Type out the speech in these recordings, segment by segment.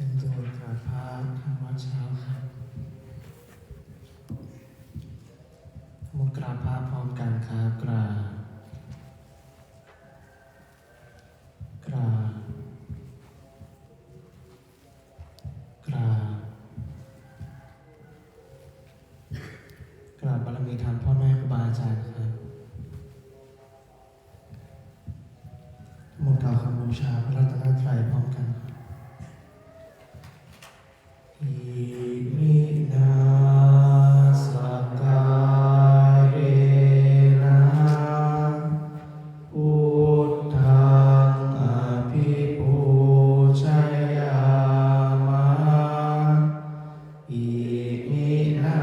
เป็นตัวกราบพระทำวัดเช้าครับมุกราบพระพร้อมกันครับกราบกราบกราบกราบบารมีธรรมพ่อแม่ครูบาอาจารย์ครับมุกกล่าวคำบูชาพระรัตนตรัยพร้อมกันครับอิมินาสการะพุทธังอภิปูชยามะอิมินา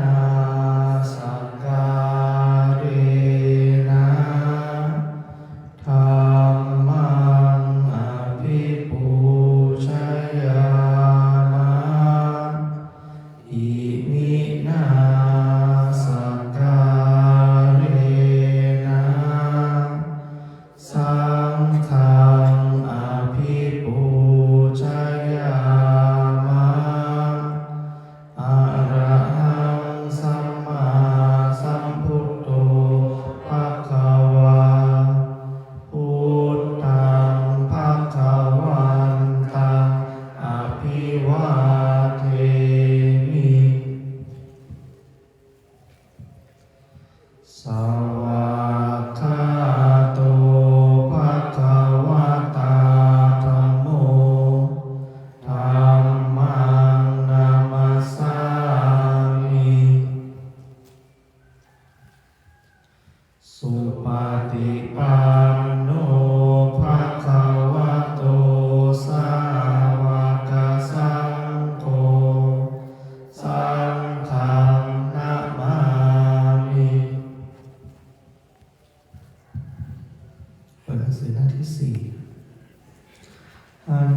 สการะธัมมังอภิปูชยามะอิมินาสการะสังฆังอภิปูชยามะอะระหังสัมมาสัมพุทโธภะคะวาพุทธังภะคะวันตังอภิวาเทมิสวากขาโตภะคะวะตาธัมโมธัมมังนามัสสามิสุปฏิปันโนภะคะวะโตสาวกสังโฆสังฆังนะมามิเปิดหนังสือหน้าที่สี่อัน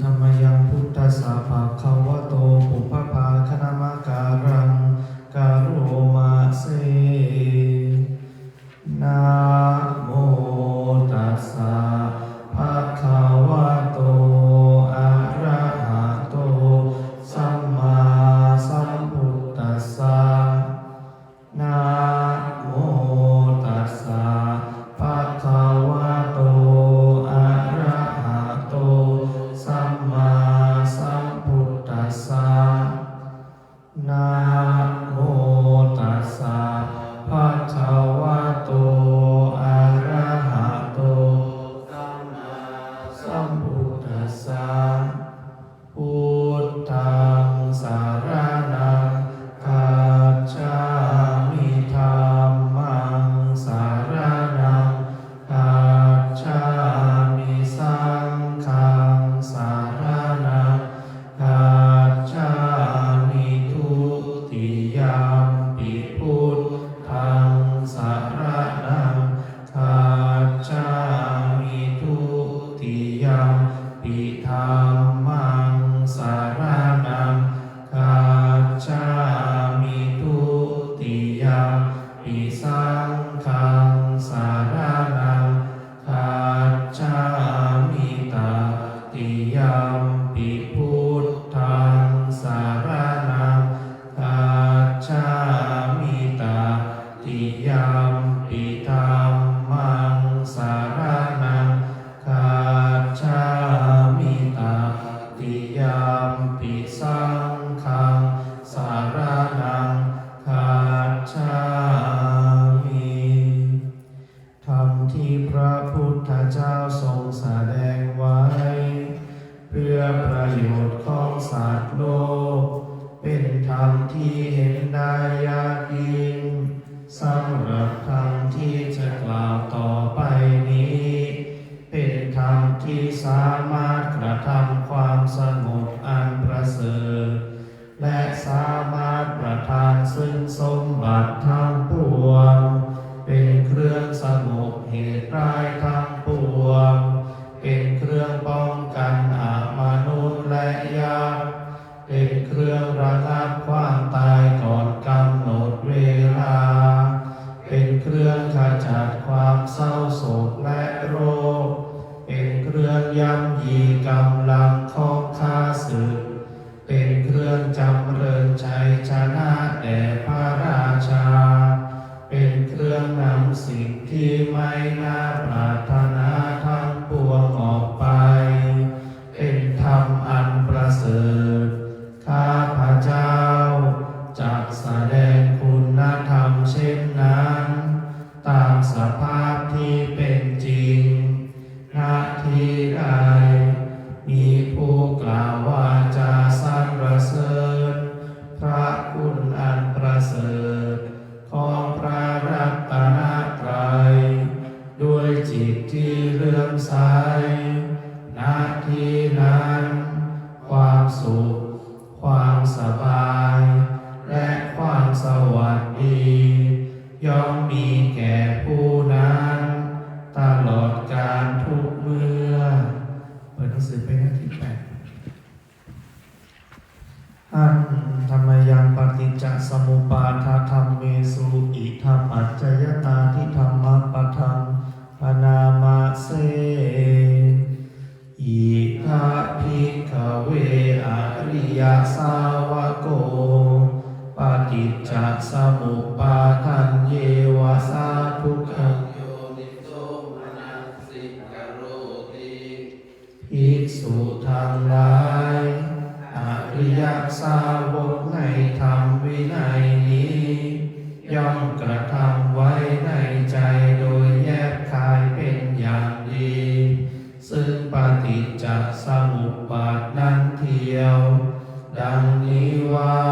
ธรรมยังพุทธัสสะภะคะวะโตปุพพภาคณมการังการุมาเสนะโมตัสสะภะคะวะโตอะระหะโตสัมมาสัมพุทธัสสะนะโมตัสสะภะคะวะโตอะระหะโตสัมมาสัมพุทธัสสะนะโมตัสสะภะคะวะโตอะระหะโตสัมมาสัมพุทธัสสะพุทธังสารนังคัจฉามิธัมมังสารนังคัจฉามิสังฆังสารนังคัจฉามิทุติยมปิพุทธังสารนังคัจฉามิทุติยมปิธัมมังสารนังคัจฉามิทุติยมปิสังฆังสารนังคัจฉามิตติยมปิพุทธังสารนังคัจฉามิตติยมปิธัมมังสารนังคัจฉามิตติยมปิสังฆังสารนังคัจฉามิธรรมที่พระพุทธเจ้าทรงแสดงไว้เพื่อประโยชน์ของสัตว์โลกเป็นธรรมที่เห็นได้ยากยิ่งสำหรับธรรมที่จะกล่าวต่อไปนี้เป็นธรรมที่สามารถกระทำความสงบอันประเสริฐและสามารถประทานซึ่งสมบัติทั้งปวงเป็นเครื่องสงบเหตุร้ายทั้งปวงเป็นเครื่องป้องกันมนุษย์และยักษ์เป็นเครื่องระงับความตายก่อนกำหนดเวลาเป็นเครื่องขจัดความเศร้าโศกและโรคเป็นเครื่องย่ำยีกำลังของข้าศึก เ นั้น ความสุขความสบายและความสวัสดีย่อมมีแก่ผู้นั้นตลอดกาลทุกเมื่อเปิดหนังสือไปหน้าที่8อันธรรมยังปฏิจจสมุปบาทธรรมเมสุอิธรรมัจจยตาทิธรรมปทังปนามาเสอิทาภิกขเวอริยสาวโกปฏิจจสมุปบาทันเยวะสาทุกขังโยนิโสมนัสสิกโรติภิกษุทั้งหลายอริยสาวกในธรรมวินัยนี้ย่อมกระทำไว้ในใจโดยแยบคายเป็นอย่างดีซึ่งปฏิจจสมุปบาทนั้นเทียวดังนี้ว่า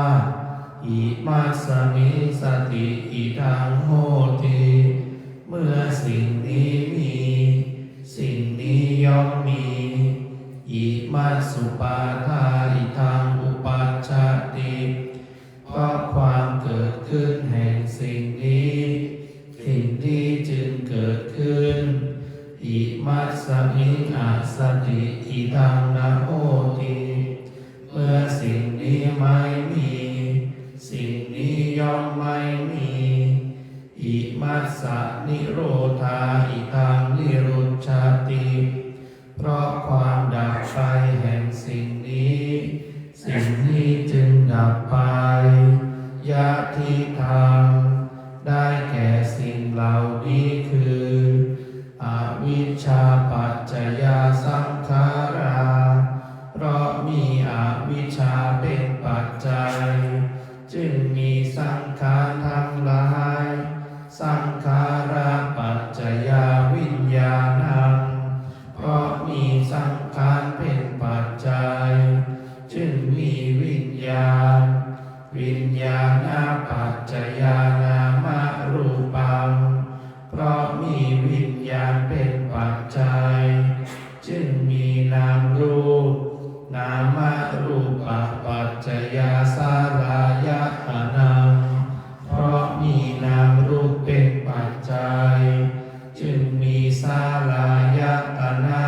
อิมัสสมิสติอิทังโหติเมื่อสิ่งนี้มีสิ่งนี้ย่อมมีอิมัสสุปาทาอิทังอุปัชชติเพราะความเกิดขึ้นแห่งสิ่งนี้สิ่งที่จึงเกิดขึ้นอิมัสสมิอาสติอิทังนะโหติเมื่อสิ่งนี้ไม่มีสิ่งนี้ย่อมไม่มีอิมัสสนิโรธาอิทังนิรุชชติเพราะความดับไปแห่งสิ่งนี้สิ่งนี้จึงดับไปยะทิทังได้แก่สิ่งเหล่านี้คืออวิชชาปัจจยสังขาราเพราะมีอวิชชาเป็นปัจจัยจึงมีสังขารทั้งหลายสังขาราปัจจยวิญญาณังเพราะมีสังขารเป็นปัจจัยจึงมีวิญญาณวิญญาณปัจจยานามรูปังเพราะมีวิญญาณเป็นปัจจัยจึงมีนามรูปนามรูปปัจจยาสาลายะนังเพราะมีนามรูปเป็นปัจจัยจึงมีสาลายตนะ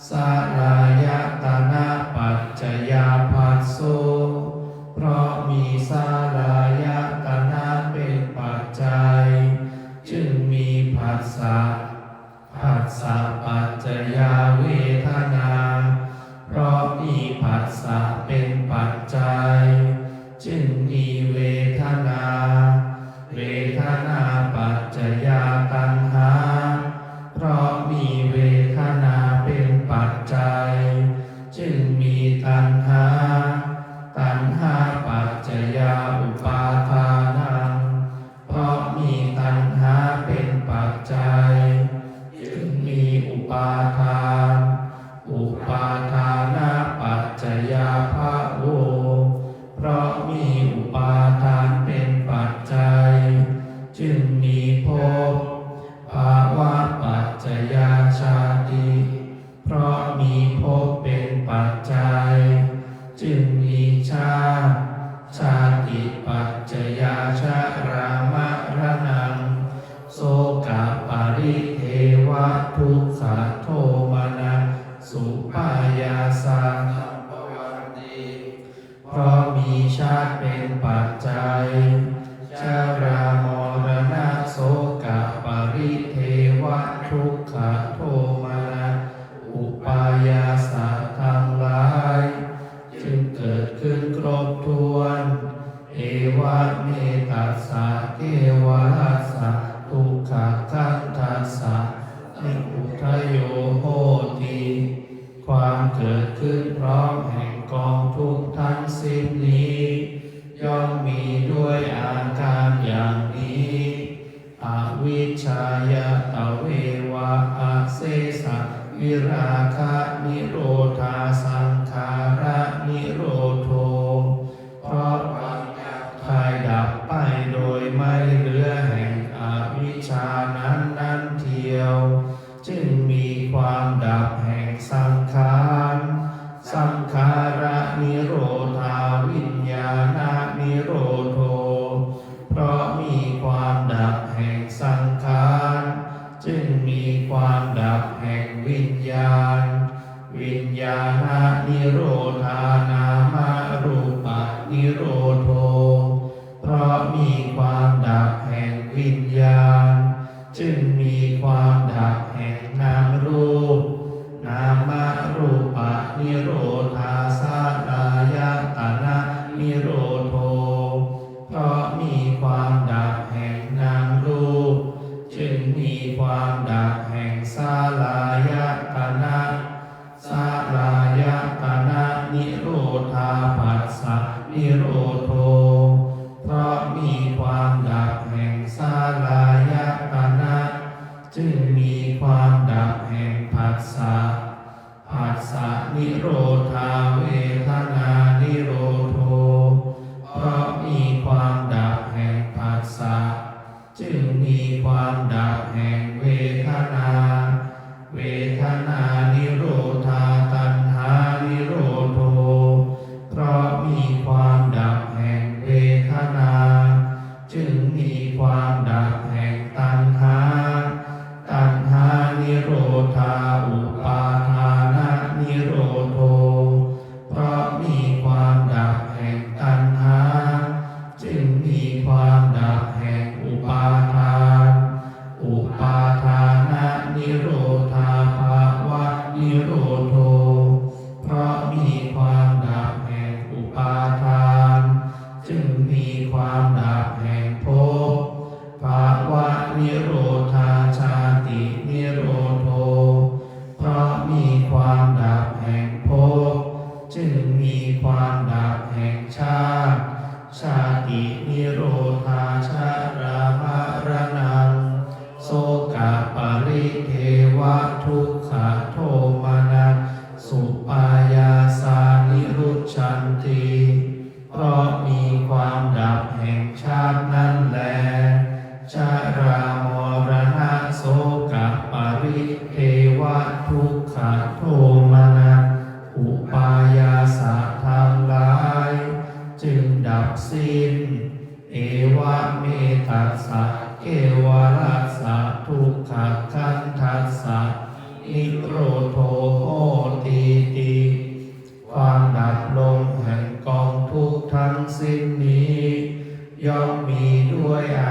สาลายตนะปัจจยาภัสโสเพราะมีสาลายตนะเป็นปัจจัยจึงมีผัสสะผัสสะปัจจยาเวทนาเพราะมีผัสสะเป็นปัจจัยจึงมีเวทนาเวทนาปัจจยาตัณหาเพราะมีเวทนาเป็นปัจจัยจึงมีตัณหาตัณหาปัจจยาอุปาทานังเพราะมีตัณหาเป็นปัจจัยจึงมีอุปาทานอุปาทานาปัจจยาภโวเพราะมีอุปาทานเป็นปัจจัยจึงมีภพภาวะปัจจยาชาติเพราะมีภพเป็นปัจจัยจึงมีชาติชาติปัจจยาชรามรณังโสกปริเทวทุกขโทมนัสสุปายาสาสัมภวันติเพราะมีชาติเป็นปัจจัยชรามรณะโสกปริเทวทุกขโทมนัสอุปายาสาทั้งหลายจึงเกิดขึ้นครบถ้วนเอวะเมตัสสะเกวะลัสสะทุกขคันธัสสะนิพุทธโยโหติความเกิดขึ้นพร้อมแห่งกองทุกข์ทั้งสิ้นนี้ย่อมมีด้วยอาการอย่างนี้อวิชชายตเววะอาเสสะวิราคะนิโรธาสังขาระนิโรโธเพราะความคลายดับไปโดยไม่เหลือแห่งอวิชชานั้นเทียวจึงมีความดับแห่งสังขาร นิโรธานามรูปะนิโรโธเพราะมีความดับแห่งวิญญาณจึงมีความดับแห่งนามรูปนามรูปะนิโรธาสลายตนะนิโรโธเพราะมีความดับแห่งนามรูปจึงมีความดับแห่งสลายตนะสลายตนะนิโรธาปัสสะนิโรโธเพราะมีความดับแห่งสลายตนะจึงมีความดับแห่งผัสสะผัสสะนิโรธาเวทนานิโรโธเพราะมีความดับแห่งผัสสะจึงมีความดับแห่งเวทนาเวทนานิโรธาตัณหานิโรโธเพราะมีความดับแห่งเวทนาจึงมีความดับแห่งตัณหาตัณหานิโรธาอุปาทานนิโรโธเพราะมีความดับแห่งตัณหาจึงมีความดับแห่งอุปาทานอุปาทานนิโรธาภาวะนิโรโธเพราะมีความดับแห่งอุปาทานจึงมีความดับแห่งภพภาวะนิโรธาชาตินิโรโธเพราะมีความดับแห่งภพจึงมีความดับแห่งชาติชาตินิโรธาชรามรณังโสกปริเทวะทุกขโทมนัสสุปายาสานิรุชชันติเพราะมีความดับแห่งชาตินั้นแลชรามรณะโสกปริเทวะทุกขโทมนัสอุปายาสะทั้งหลายจึงดับสิ้นเอวะเมตัสสะเกวรัสสะทุกขคันทัสสะนิโรโธโหติติความดับลงแห่งกองทุกข์ทั้งสิ้นนี้ย่อมมีด้วยอา